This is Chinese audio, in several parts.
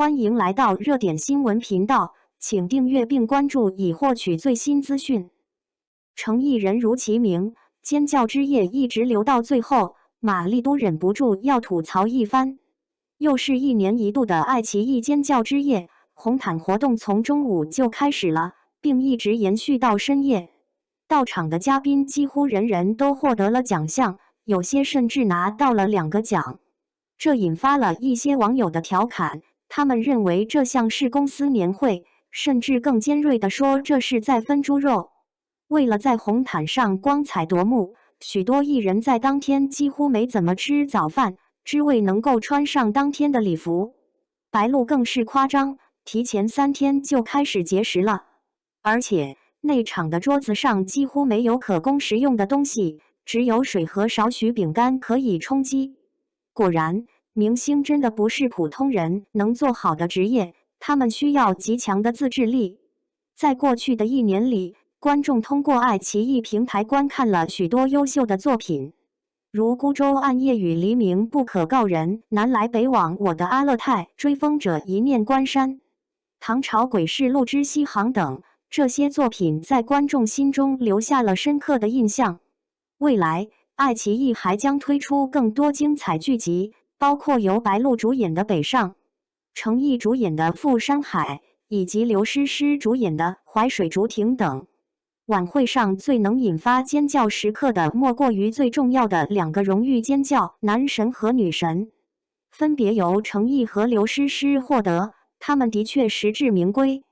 欢迎来到热点新闻频道，请订阅并关注以获取最新资讯。诚意人如其名，尖叫之夜一直留到最后，玛丽都忍不住要吐槽一番。又是一年一度的爱奇艺尖叫之夜，红毯活动从中午就开始了，并一直延续到深夜。到场的嘉宾几乎人人都获得了奖项，有些甚至拿到了2个奖。这引发了一些网友的调侃，他们认为这像是公司年会，甚至更尖锐地说这是在分猪肉。为了在红毯上光彩夺目，许多艺人在当天几乎没怎么吃早饭，只为能够穿上当天的礼服。白鹿更是夸张，提前3天就开始节食了，而且内场的桌子上几乎没有可供食用的东西，只有水和少许饼干可以充饥。果然，明星真的不是普通人能做好的职业，他们需要极强的自制力。在过去的1年里，观众通过爱奇艺平台观看了许多优秀的作品，如《孤舟暗夜与黎明》《不可告人》《南来北往》《我的阿勒泰》《追风者》《一念关山》《唐朝诡事录之西行》等，这些作品在观众心中留下了深刻的印象。未来，爱奇艺还将推出更多精彩剧集，包括由白鹿主演的《北上》，程毅主演的《赴山海》，以及刘诗诗主演的《淮水竹亭》等。晚会上最能引发尖叫时刻的，莫过于最重要的2个荣誉尖叫男神和女神，分别由程毅和刘诗诗获得，他们的确实至名归。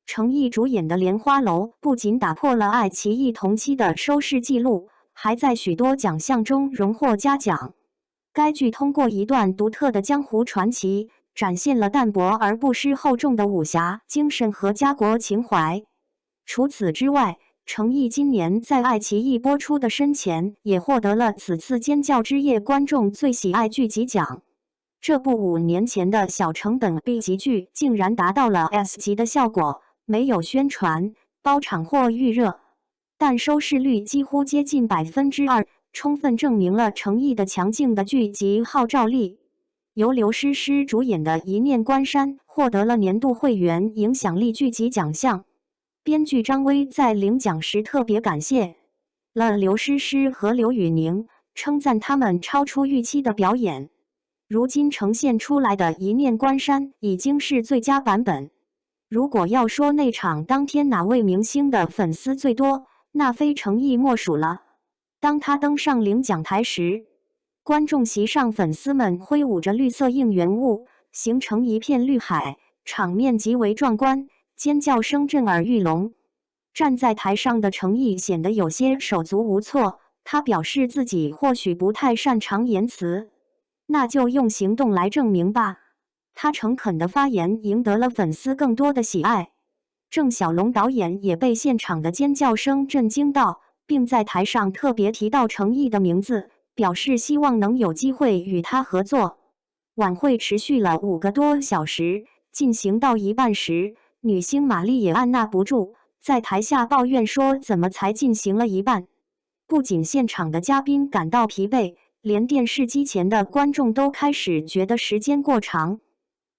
程毅主演的《莲花楼》不仅打破了爱奇艺同期的收视纪录，还在许多奖项中荣获嘉奖。该剧通过一段独特的江湖传奇，展现了淡泊而不失厚重的武侠精神和家国情怀。除此之外，程毅今年在爱奇艺播出的《深潜》也获得了此次尖叫之夜观众最喜爱剧集奖。这部5年前的小成本 B 级剧竟然达到了 S 级的效果，没有宣传、包场或预热，但收视率几乎接近2%，充分证明了程毅的强劲的剧集号召力。由刘诗诗主演的《一念关山》获得了年度会员影响力剧集奖项。编剧张薇在领奖时特别感谢了刘诗诗和刘宇宁，称赞他们超出预期的表演。如今呈现出来的《一念关山》已经是最佳版本。如果要说那场当天哪位明星的粉丝最多，那非程毅莫属了。当他登上领奖台时，观众席上粉丝们挥舞着绿色应援物，形成一片绿海，场面极为壮观，尖叫声震耳欲聋。站在台上的程毅显得有些手足无措，他表示自己或许不太擅长言辞，那就用行动来证明吧。他诚恳的发言赢得了粉丝更多的喜爱。郑晓龙导演也被现场的尖叫声震惊到，并在台上特别提到程毅的名字，表示希望能有机会与他合作。晚会持续了5个多小时，进行到一半时，女星玛丽也按捺不住，在台下抱怨说怎么才进行了一半。不仅现场的嘉宾感到疲惫，连电视机前的观众都开始觉得时间过长。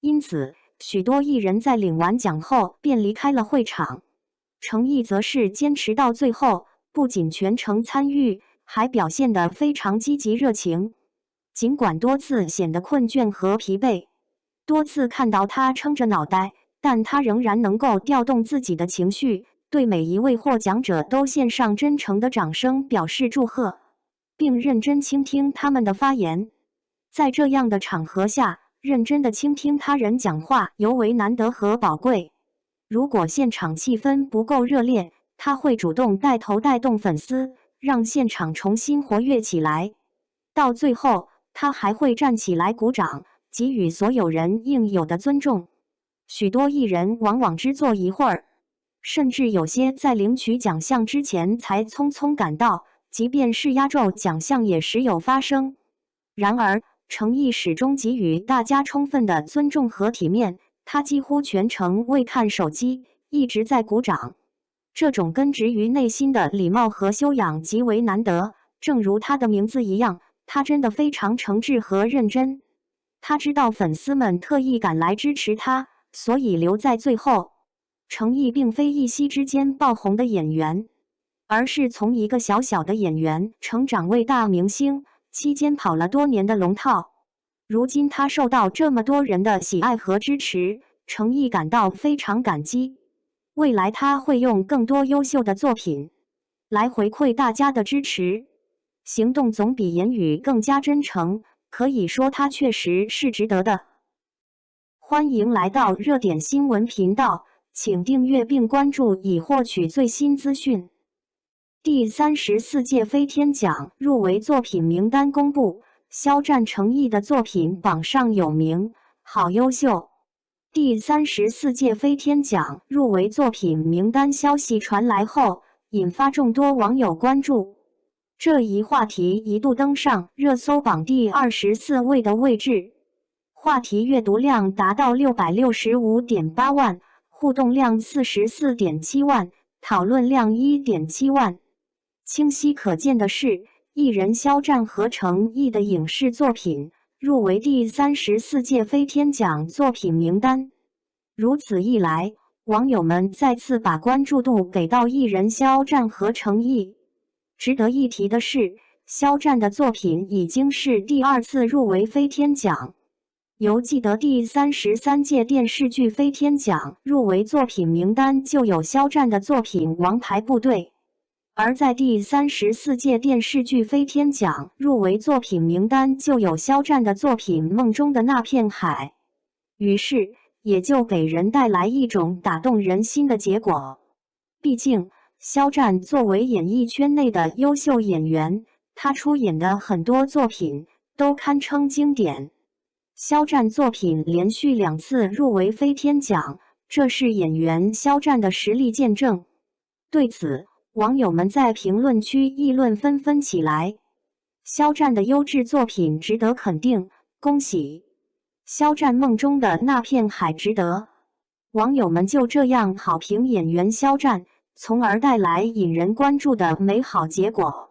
因此，许多艺人在领完奖后便离开了会场。程毅则是坚持到最后，不仅全程参与，还表现得非常积极热情。尽管多次显得困倦和疲惫，多次看到他撑着脑袋，但他仍然能够调动自己的情绪，对每一位获奖者都献上真诚的掌声表示祝贺，并认真倾听他们的发言。在这样的场合下，认真地倾听他人讲话尤为难得和宝贵。如果现场气氛不够热烈，他会主动带头带动粉丝，让现场重新活跃起来。到最后，他还会站起来鼓掌，给予所有人应有的尊重。许多艺人往往只坐一会儿，甚至有些在领取奖项之前才匆匆赶到，即便是压轴奖项也时有发生。然而，程毅始终给予大家充分的尊重和体面，他几乎全程未看手机，一直在鼓掌。这种根植于内心的礼貌和修养极为难得，正如他的名字一样，他真的非常诚挚和认真。他知道粉丝们特意赶来支持他，所以留在最后。程毅并非一夕之间爆红的演员，而是从一个小小的演员成长为大明星，期间跑了多年的龙套。如今他受到这么多人的喜爱和支持，程毅感到非常感激。未来他会用更多优秀的作品来回馈大家的支持，行动总比言语更加真诚，可以说他确实是值得的。欢迎来到热点新闻频道，请订阅并关注以获取最新资讯。第34届飞天奖入围作品名单公布，肖战、程毅的作品榜上有名，好优秀。第34届飞天奖入围作品名单消息传来后，引发众多网友关注。这一话题一度登上热搜榜第24位的位置，话题阅读量达到665.8万，互动量44.7万，讨论量1.7万。清晰可见的是，艺人肖战和程毅的影视作品入围第34届飞天奖作品名单。如此一来，网友们再次把关注度给到艺人肖战和程毅。值得一提的是，肖战的作品已经是第2次入围飞天奖。犹记得第33届电视剧飞天奖入围作品名单就有肖战的作品《王牌部队》，而在第34届电视剧飞天奖入围作品名单就有肖战的作品《梦中的那片海》，于是也就给人带来一种打动人心的结果。毕竟，肖战作为演艺圈内的优秀演员，他出演的很多作品都堪称经典。肖战作品连续2次入围飞天奖，这是演员肖战的实力见证。对此，网友们在评论区议论纷纷起来。肖战的优质作品值得肯定，恭喜！肖战梦中的那片海值得。网友们就这样好评演员肖战，从而带来引人关注的美好结果。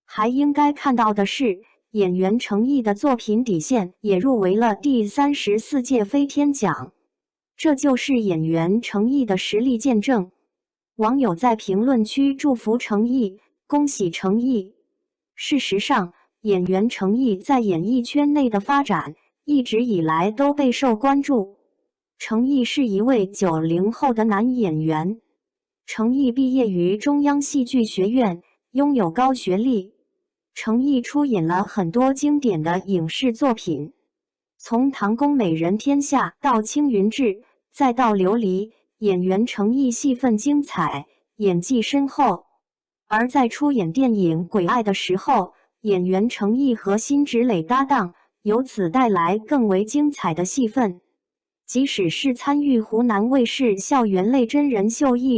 还应该看到的是，演员程毅的作品《底线》也入围了第34届飞天奖，这就是演员程毅的实力见证。网友在评论区祝福程毅，恭喜程毅。事实上，演员程毅在演艺圈内的发展一直以来都备受关注。程毅是一位90后的男演员。程毅毕业于中央戏剧学院，拥有高学历。程毅出演了很多经典的影视作品，从《唐宫美人天下》到《青云志》，再到《琉璃》，演员程毅戏份精彩，演技深厚。而在出演电影《鬼爱》的时候，演员程毅和辛芷蕾搭档，由此带来更为精彩的戏份。即使是参与湖南卫视校园类真人秀《一